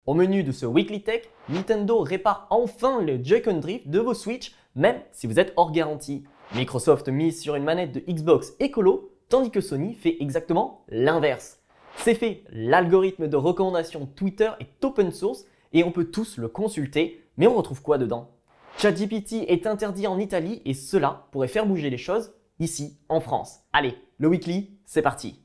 Au menu de ce Weekly Tech, Nintendo répare enfin le Joy-Con Drift de vos Switch, même si vous êtes hors garantie. Microsoft mise sur une manette de Xbox écolo, tandis que Sony fait exactement l'inverse. C'est fait, l'algorithme de recommandation Twitter est open source et on peut tous le consulter, mais on retrouve quoi dedans? ChatGPT est interdit en Italie et cela pourrait faire bouger les choses ici en France. Allez, le Weekly, c'est parti!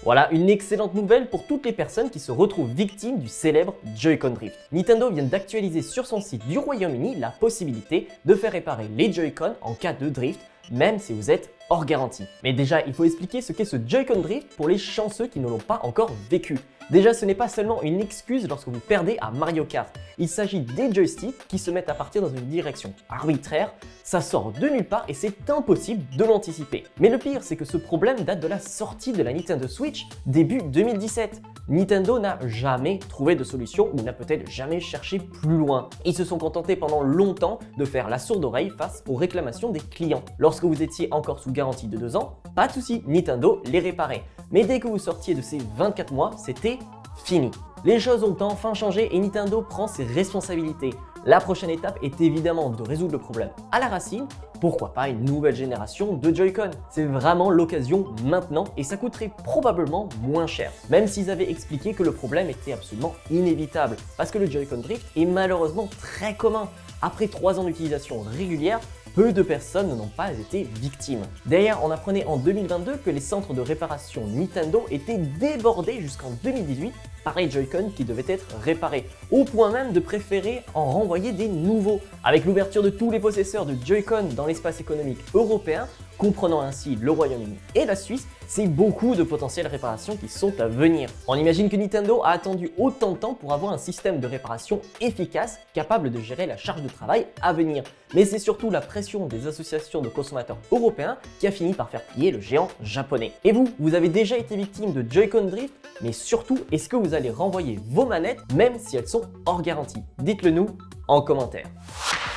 Voilà une excellente nouvelle pour toutes les personnes qui se retrouvent victimes du célèbre Joy-Con Drift. Nintendo vient d'actualiser sur son site du Royaume-Uni la possibilité de faire réparer les Joy-Con en cas de drift, même si vous êtes hors garantie. Mais déjà, il faut expliquer ce qu'est ce Joy-Con Drift pour les chanceux qui ne l'ont pas encore vécu. Déjà, ce n'est pas seulement une excuse lorsque vous perdez à Mario Kart. Il s'agit des joysticks qui se mettent à partir dans une direction arbitraire. Ça sort de nulle part et c'est impossible de l'anticiper. Mais le pire, c'est que ce problème date de la sortie de la Nintendo Switch début 2017. Nintendo n'a jamais trouvé de solution ou n'a peut-être jamais cherché plus loin. Ils se sont contentés pendant longtemps de faire la sourde oreille face aux réclamations des clients. Lorsque vous étiez encore sous garantie de 2 ans, pas de souci, Nintendo les réparait. Mais dès que vous sortiez de ces 24 mois, c'était fini. Les choses ont enfin changé et Nintendo prend ses responsabilités. La prochaine étape est évidemment de résoudre le problème à la racine. Pourquoi pas une nouvelle génération de Joy-Con? C'est vraiment l'occasion maintenant et ça coûterait probablement moins cher. Même s'ils avaient expliqué que le problème était absolument inévitable. Parce que le Joy-Con Drift est malheureusement très commun. Après 3 ans d'utilisation régulière, peu de personnes n'ont pas été victimes. D'ailleurs, on apprenait en 2022 que les centres de réparation Nintendo étaient débordés jusqu'en 2018 par les Joy-Con qui devaient être réparés, au point même de préférer en renvoyer des nouveaux. Avec l'ouverture de tous les possesseurs de Joy-Con dans l'espace économique européen, comprenant ainsi le Royaume-Uni et la Suisse, c'est beaucoup de potentielles réparations qui sont à venir. On imagine que Nintendo a attendu autant de temps pour avoir un système de réparation efficace, capable de gérer la charge de travail à venir. Mais c'est surtout la pression des associations de consommateurs européens qui a fini par faire plier le géant japonais. Et vous avez déjà été victime de Joy-Con Drift? Mais surtout, est-ce que vous allez renvoyer vos manettes même si elles sont hors garantie? Dites-le nous en commentaire.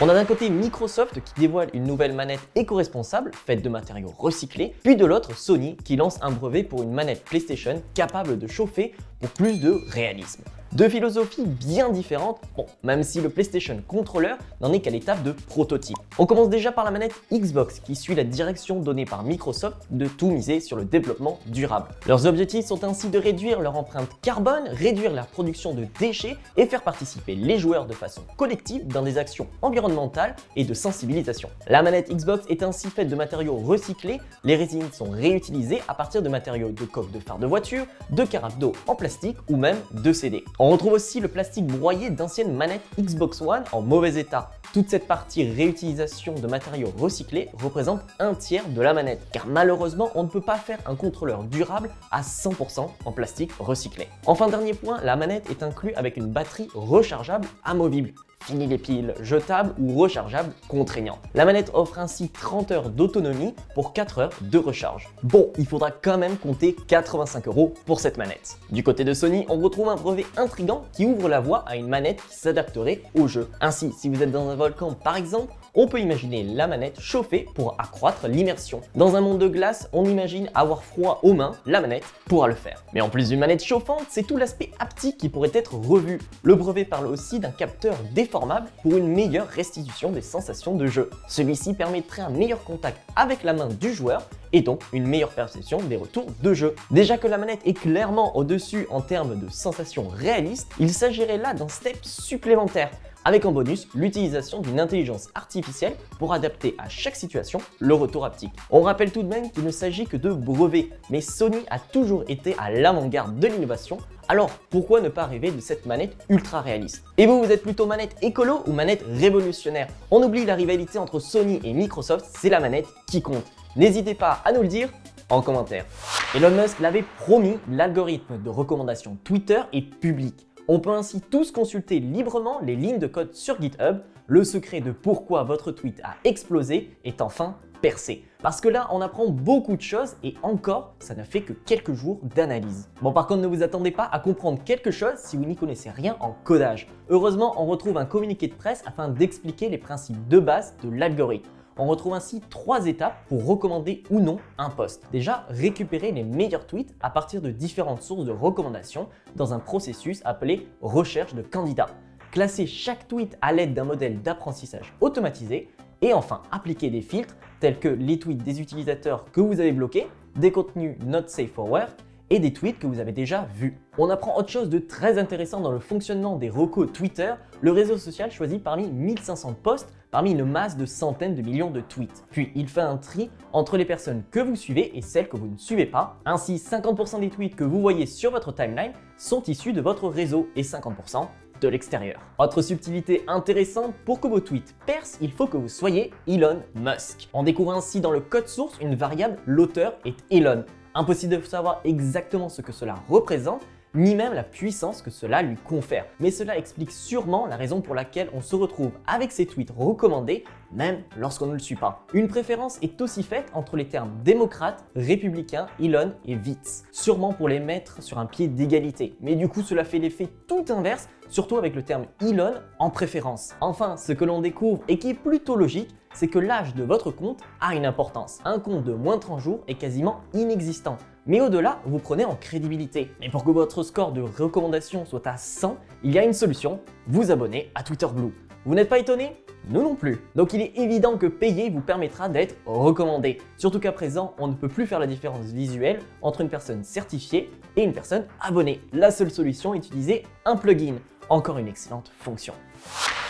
On a d'un côté Microsoft qui dévoile une nouvelle manette éco-responsable faite de matériaux recyclés, puis de l'autre Sony qui lance un brevet pour une manette PlayStation capable de chauffer pour plus de réalisme. Deux philosophies bien différentes, bon, même si le PlayStation Controller n'en est qu'à l'étape de prototype. On commence déjà par la manette Xbox qui suit la direction donnée par Microsoft de tout miser sur le développement durable. Leurs objectifs sont ainsi de réduire leur empreinte carbone, réduire la production de déchets et faire participer les joueurs de façon collective dans des actions environnementales et de sensibilisation. La manette Xbox est ainsi faite de matériaux recyclés, les résines sont réutilisées à partir de matériaux de coque de phare de voiture, de carafes d'eau en plastique ou même de CD. On retrouve aussi le plastique broyé d'anciennes manettes Xbox One en mauvais état. Toute cette partie réutilisation de matériaux recyclés représente un tiers de la manette, car malheureusement on ne peut pas faire un contrôleur durable à 100% en plastique recyclé. Enfin, dernier point, la manette est inclue avec une batterie rechargeable amovible. Fini les piles jetables ou rechargeables contraignantes. La manette offre ainsi 30 heures d'autonomie pour 4 heures de recharge. Bon, il faudra quand même compter 85 € pour cette manette. Du côté de Sony, on retrouve un brevet intriguant qui ouvre la voie à une manette qui s'adapterait au jeu. Ainsi, si vous êtes dans un volcan par exemple, on peut imaginer la manette chauffée pour accroître l'immersion. Dans un monde de glace, on imagine avoir froid aux mains, la manette pourra le faire. Mais en plus d'une manette chauffante, c'est tout l'aspect haptique qui pourrait être revu. Le brevet parle aussi d'un capteur déformable pour une meilleure restitution des sensations de jeu. Celui-ci permettrait un meilleur contact avec la main du joueur et donc une meilleure perception des retours de jeu. Déjà que la manette est clairement au-dessus en termes de sensations réalistes, il s'agirait là d'un step supplémentaire, avec en bonus l'utilisation d'une intelligence artificielle pour adapter à chaque situation le retour haptique. On rappelle tout de même qu'il ne s'agit que de brevets, mais Sony a toujours été à l'avant-garde de l'innovation, alors pourquoi ne pas rêver de cette manette ultra réaliste? Et vous êtes plutôt manette écolo ou manette révolutionnaire? On oublie la rivalité entre Sony et Microsoft, c'est la manette qui compte. N'hésitez pas à nous le dire en commentaire. Elon Musk l'avait promis, l'algorithme de recommandation Twitter est public. On peut ainsi tous consulter librement les lignes de code sur GitHub. Le secret de pourquoi votre tweet a explosé est enfin percé. Parce que là, on apprend beaucoup de choses et encore, ça n'a fait que quelques jours d'analyse. Bon, par contre, ne vous attendez pas à comprendre quelque chose si vous n'y connaissez rien en codage. Heureusement, on retrouve un communiqué de presse afin d'expliquer les principes de base de l'algorithme. On retrouve ainsi 3 étapes pour recommander ou non un post. Déjà, récupérer les meilleurs tweets à partir de différentes sources de recommandations dans un processus appelé recherche de candidats. Classer chaque tweet à l'aide d'un modèle d'apprentissage automatisé. Et enfin, appliquer des filtres tels que les tweets des utilisateurs que vous avez bloqués, des contenus not safe for work et des tweets que vous avez déjà vus. On apprend autre chose de très intéressant dans le fonctionnement des recos Twitter, le réseau social choisit parmi 1500 posts parmi une masse de centaines de millions de tweets. Puis il fait un tri entre les personnes que vous suivez et celles que vous ne suivez pas. Ainsi, 50% des tweets que vous voyez sur votre timeline sont issus de votre réseau et 50% de l'extérieur. Autre subtilité intéressante, pour que vos tweets percent, il faut que vous soyez Elon Musk. On découvre ainsi dans le code source une variable, l'auteur est Elon. Impossible de savoir exactement ce que cela représente, ni même la puissance que cela lui confère. Mais cela explique sûrement la raison pour laquelle on se retrouve avec ces tweets recommandés, même lorsqu'on ne le suit pas. Une préférence est aussi faite entre les termes démocrate, républicain, Elon et Vitz, sûrement pour les mettre sur un pied d'égalité. Mais du coup, cela fait l'effet tout inverse, surtout avec le terme Elon en préférence. Enfin, ce que l'on découvre et qui est plutôt logique, c'est que l'âge de votre compte a une importance. Un compte de moins de 30 jours est quasiment inexistant. Mais au-delà, vous prenez en crédibilité. Mais pour que votre score de recommandation soit à 100, il y a une solution, vous abonner à Twitter Blue. Vous n'êtes pas étonné? Nous non plus. Donc il est évident que payer vous permettra d'être recommandé. Surtout qu'à présent, on ne peut plus faire la différence visuelle entre une personne certifiée et une personne abonnée. La seule solution est d'utiliser un plugin. Encore une excellente fonction.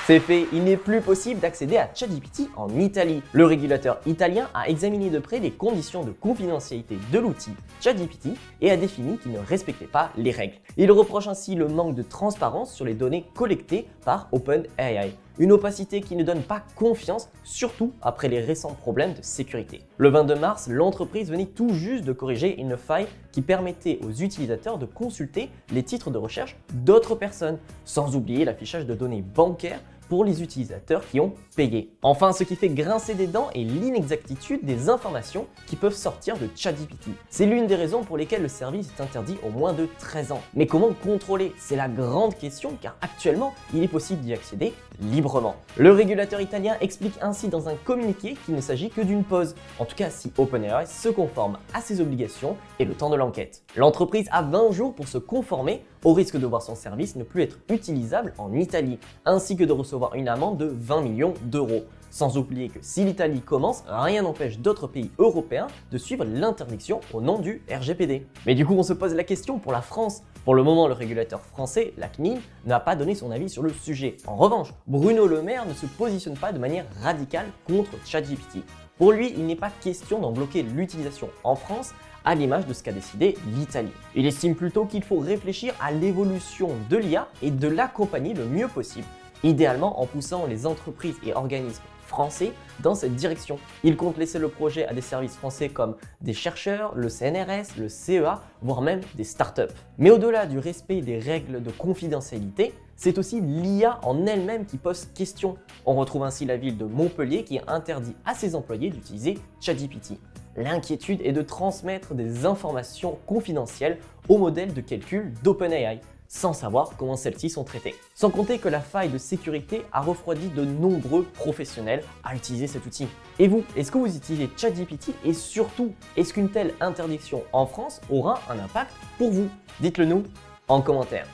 C'est fait, il n'est plus possible d'accéder à ChatGPT en Italie. Le régulateur italien a examiné de près les conditions de confidentialité de l'outil ChatGPT et a défini qu'il ne respectait pas les règles. Il reproche ainsi le manque de transparence sur les données collectées par OpenAI. Une opacité qui ne donne pas confiance, surtout après les récents problèmes de sécurité. Le 22 mars, l'entreprise venait tout juste de corriger une faille qui permettait aux utilisateurs de consulter les titres de recherche d'autres personnes, sans oublier l'affichage de données bancaires pour les utilisateurs qui ont payé. Enfin, ce qui fait grincer des dents est l'inexactitude des informations qui peuvent sortir de ChatGPT. C'est l'une des raisons pour lesquelles le service est interdit aux moins de 13 ans. Mais comment contrôler? C'est la grande question car actuellement, il est possible d'y accéder librement. Le régulateur italien explique ainsi dans un communiqué qu'il ne s'agit que d'une pause, en tout cas si OpenAI se conforme à ses obligations et le temps de l'enquête. L'entreprise a 20 jours pour se conformer au risque de voir son service ne plus être utilisable en Italie, ainsi que de recevoir une amende de 20 millions d'euros. Sans oublier que si l'Italie commence, rien n'empêche d'autres pays européens de suivre l'interdiction au nom du RGPD. Mais du coup, on se pose la question pour la France. Pour le moment, le régulateur français, la CNIL, n'a pas donné son avis sur le sujet. En revanche, Bruno Le Maire ne se positionne pas de manière radicale contre ChatGPT. Pour lui, il n'est pas question d'en bloquer l'utilisation en France, à l'image de ce qu'a décidé l'Italie. Il estime plutôt qu'il faut réfléchir à l'évolution de l'IA et de l'accompagner le mieux possible, idéalement en poussant les entreprises et organismes français dans cette direction. Il compte laisser le projet à des services français comme des chercheurs, le CNRS, le CEA, voire même des startups. Mais au-delà du respect des règles de confidentialité, c'est aussi l'IA en elle-même qui pose question. On retrouve ainsi la ville de Montpellier qui interdit à ses employés d'utiliser ChatGPT. L'inquiétude est de transmettre des informations confidentielles au modèle de calcul d'OpenAI, sans savoir comment celles-ci sont traitées. Sans compter que la faille de sécurité a refroidi de nombreux professionnels à utiliser cet outil. Et vous, est-ce que vous utilisez ChatGPT et surtout, est-ce qu'une telle interdiction en France aura un impact pour vous? Dites-le nous en commentaire.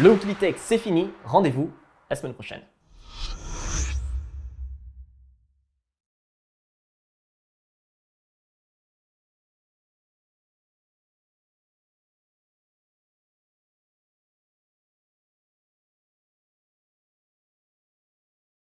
Le Weekly Tech, c'est fini, rendez-vous la semaine prochaine.